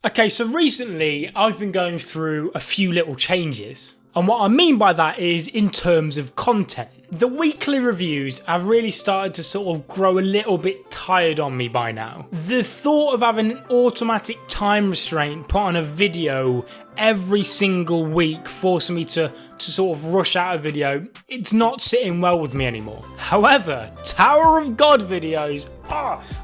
Okay, so recently I've been going through a few little changes. And what I mean by that is in terms of content. The weekly reviews have really started to sort of grow a little bit tired on me by now. The thought of having an automatic time restraint put on a video every single week forcing me to sort of rush out a video, it's not sitting well with me anymore. However, Tower of God videos,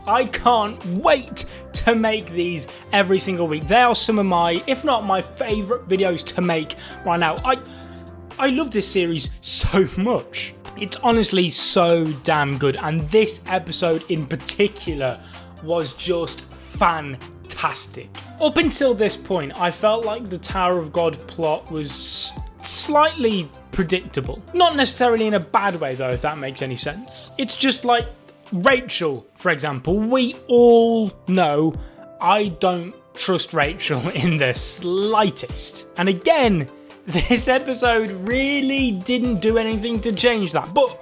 I can't wait to make these every single week. They are some of my, if not my favourite videos to make right now. I love this series so much. It's honestly so damn good, and this episode in particular was just fantastic. Up until this point, I felt like the Tower of God plot was slightly predictable. Not necessarily in a bad way though, if that makes any sense. It's just like Rachel, for example. We all know I don't trust Rachel in the slightest. And again, this episode really didn't do anything to change that, but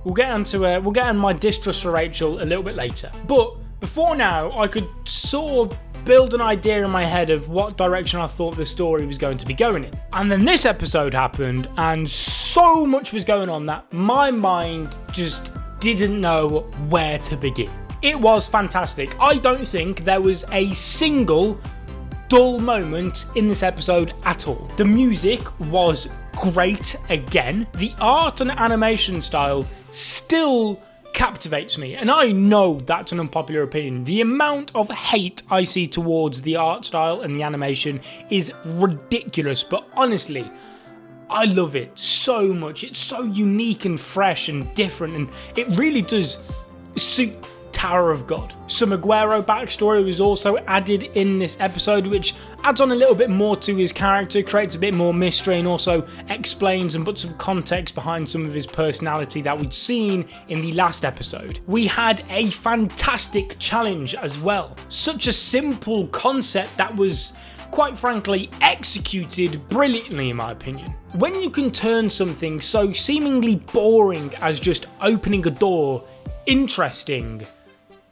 we'll get on my distrust for Rachel a little bit later. But before now, I could sort of build an idea in my head of what direction I thought the story was going to be going in. And then this episode happened, and so much was going on that my mind just didn't know where to begin. It was fantastic. I don't think there was a single dull moment in this episode at all. The music was great again. The art and animation style still captivates me, and I know that's an unpopular opinion. The amount of hate I see towards the art style and the animation is ridiculous, but honestly, I love it so much. It's so unique and fresh and different, and it really does suit Tower of God. Some Aguero backstory was also added in this episode, which adds on a little bit more to his character, creates a bit more mystery, and also explains and puts some context behind some of his personality that we'd seen in the last episode. We had a fantastic challenge as well. Such a simple concept that was, quite frankly, executed brilliantly in my opinion. When you can turn something so seemingly boring as just opening a door interesting,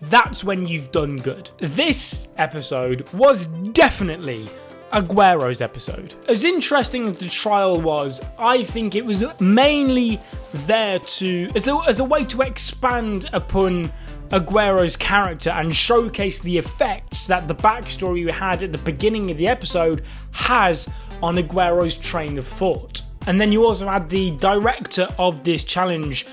that's when you've done good. This episode was definitely Aguero's episode. As interesting as the trial was, I think it was mainly there as a way to expand upon Aguero's character and showcase the effects that the backstory we had at the beginning of the episode has on Aguero's train of thought. And then you also had the director of this challenge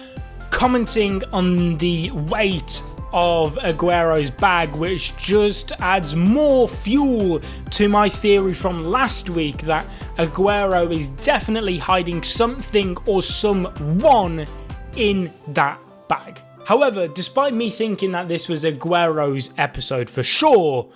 commenting on the weight of Aguero's bag, which just adds more fuel to my theory from last week that Aguero is definitely hiding something or someone in that bag. However, despite me thinking that this was Aguero's episode for sure,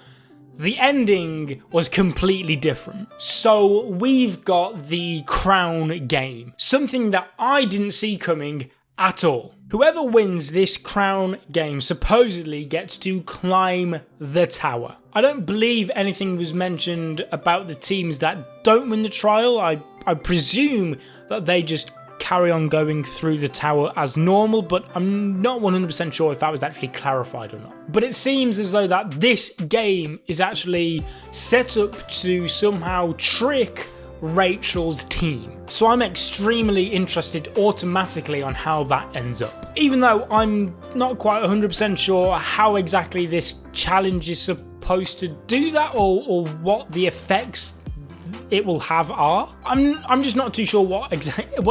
the ending was completely different. So we've got the crown game, something that I didn't see coming at all. Whoever wins this crown game supposedly gets to climb the tower. I don't believe anything was mentioned about the teams that don't win the trial. I presume that they just carry on going through the tower as normal, but I'm not 100% sure if that was actually clarified or not. But it seems as though that this game is actually set up to somehow trick Rachel's team. So I'm extremely interested automatically on how that ends up. Even though I'm not quite 100% sure how exactly this challenge is supposed to do that or what the effects it will have are. I'm just not too sure what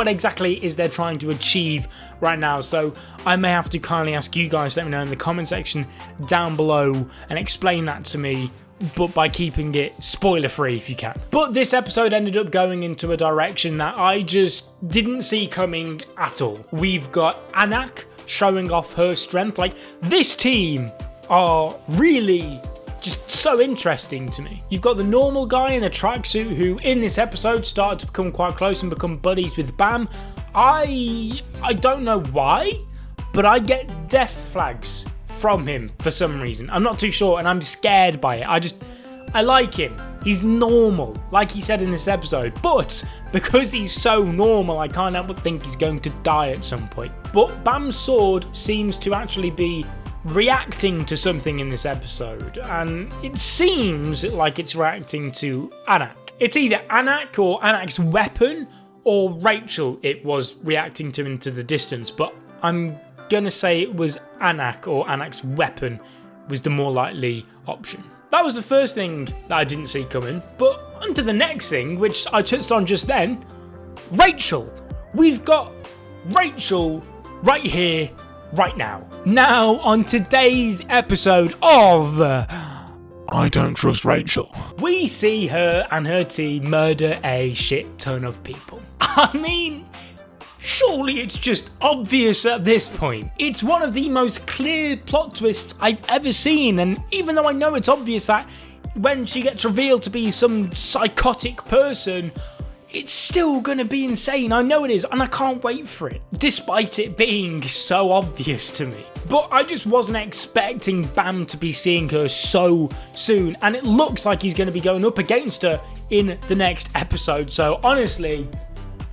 exactly is they're trying to achieve right now, so I may have to kindly ask you guys to let me know in the comment section down below and explain that to me, but by keeping it spoiler free if you can. But this episode ended up going into a direction that I just didn't see coming at all. We've got Anak showing off her strength. Like, this team are really just so interesting to me. You've got the normal guy in a tracksuit who in this episode started to become quite close and become buddies with Bam. I don't know why, but I get death flags from him for some reason. I'm not too sure, and I'm scared by it. I like him. He's normal, like he said in this episode, but because he's so normal, I can't help but think he's going to die at some point. But Bam's sword seems to actually be reacting to something in this episode, and it seems like it's reacting to Anak. It's either Anak or Anak's weapon, or Rachel it was reacting to into the distance, but I'm gonna say it was Anak or Anak's weapon was the more likely option. That was the first thing that I didn't see coming, but onto the next thing, which I touched on just then, Rachel. We've got Rachel right here, right now. Now, on today's episode of I Don't Trust Rachel, we see her and her team murder a shit ton of people. I mean, surely it's just obvious at this point. It's one of the most clear plot twists I've ever seen, and even though I know it's obvious that when she gets revealed to be some psychotic person, it's still gonna be insane. I know it is, and I can't wait for it, despite it being so obvious to me. But I just wasn't expecting Bam to be seeing her so soon, and it looks like he's gonna be going up against her in the next episode. So honestly,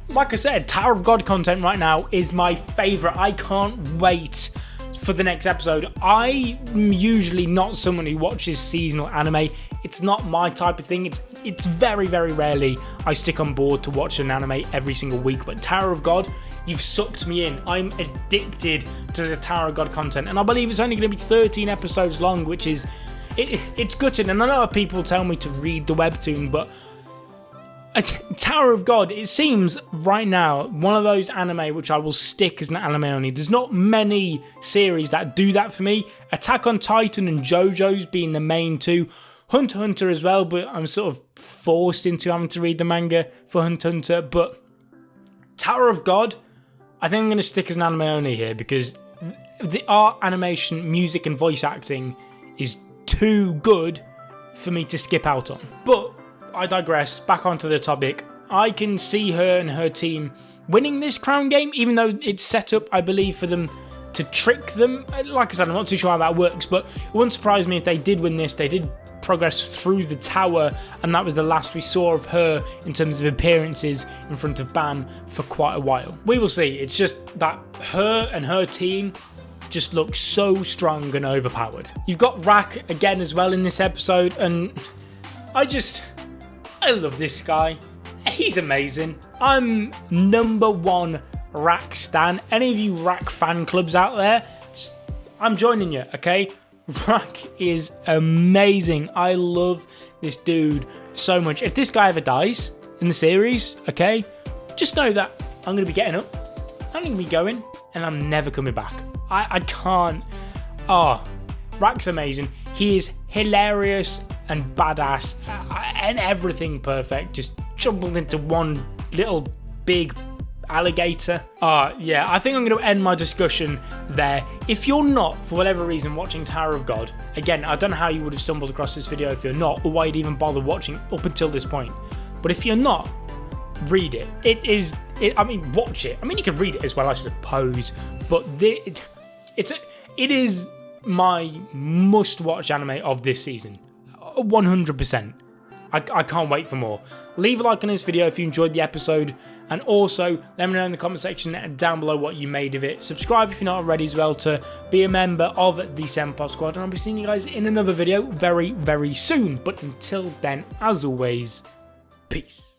like I said, Tower of God content right now is my favourite. I can't wait for the next episode. I'm usually not someone who watches seasonal anime. It's not my type of thing. It's very, very rarely I stick on board to watch an anime every single week. But Tower of God, you've sucked me in. I'm addicted to the Tower of God content. And I believe it's only going to be 13 episodes long, which is... It's gutted. And I know people tell me to read the webtoon, but... Tower of God, it seems right now one of those anime which I will stick as an anime only. There's not many series that do that for me. Attack on Titan and JoJo's being the main two. Hunter x Hunter as well, but I'm sort of forced into having to read the manga for Hunter x Hunter. But Tower of God, I think I'm going to stick as an anime only here because the art, animation, music and voice acting is too good for me to skip out on. But I digress, back onto the topic. I can see her and her team winning this crown game, even though it's set up, I believe, for them to trick them. Like I said, I'm not too sure how that works, but it wouldn't surprise me if they did win this. They did progress through the tower, and that was the last we saw of her in terms of appearances in front of Bam for quite a while. We will see. It's just that her and her team just look so strong and overpowered. You've got Rak again as well in this episode, and I love this guy. He's amazing. I'm #1 Rak stan. Any of you Rak fan clubs out there, I'm joining you, okay? Rak is amazing. I love this dude so much. If this guy ever dies in the series, okay, just know that I'm going to be getting up, I'm going to be going, and I'm never coming back. I can't. Oh, Rak's amazing. He is hilarious and badass and everything perfect. Just jumbled into one little big alligator. Yeah, I think I'm going to end my discussion there. If you're not, for whatever reason, watching Tower of God, again, I don't know how you would have stumbled across this video if you're not, or why you'd even bother watching up until this point. But if you're not, read it. I mean, watch it. I mean, you can read it as well, I suppose, but it is my must-watch anime of this season. 100%. I can't wait for more. Leave a like on this video if you enjoyed the episode, and also let me know in the comment section down below what you made of it. Subscribe if you're not already as well to be a member of the Senpai Squad, and I'll be seeing you guys in another video very, very soon. But until then, as always, peace.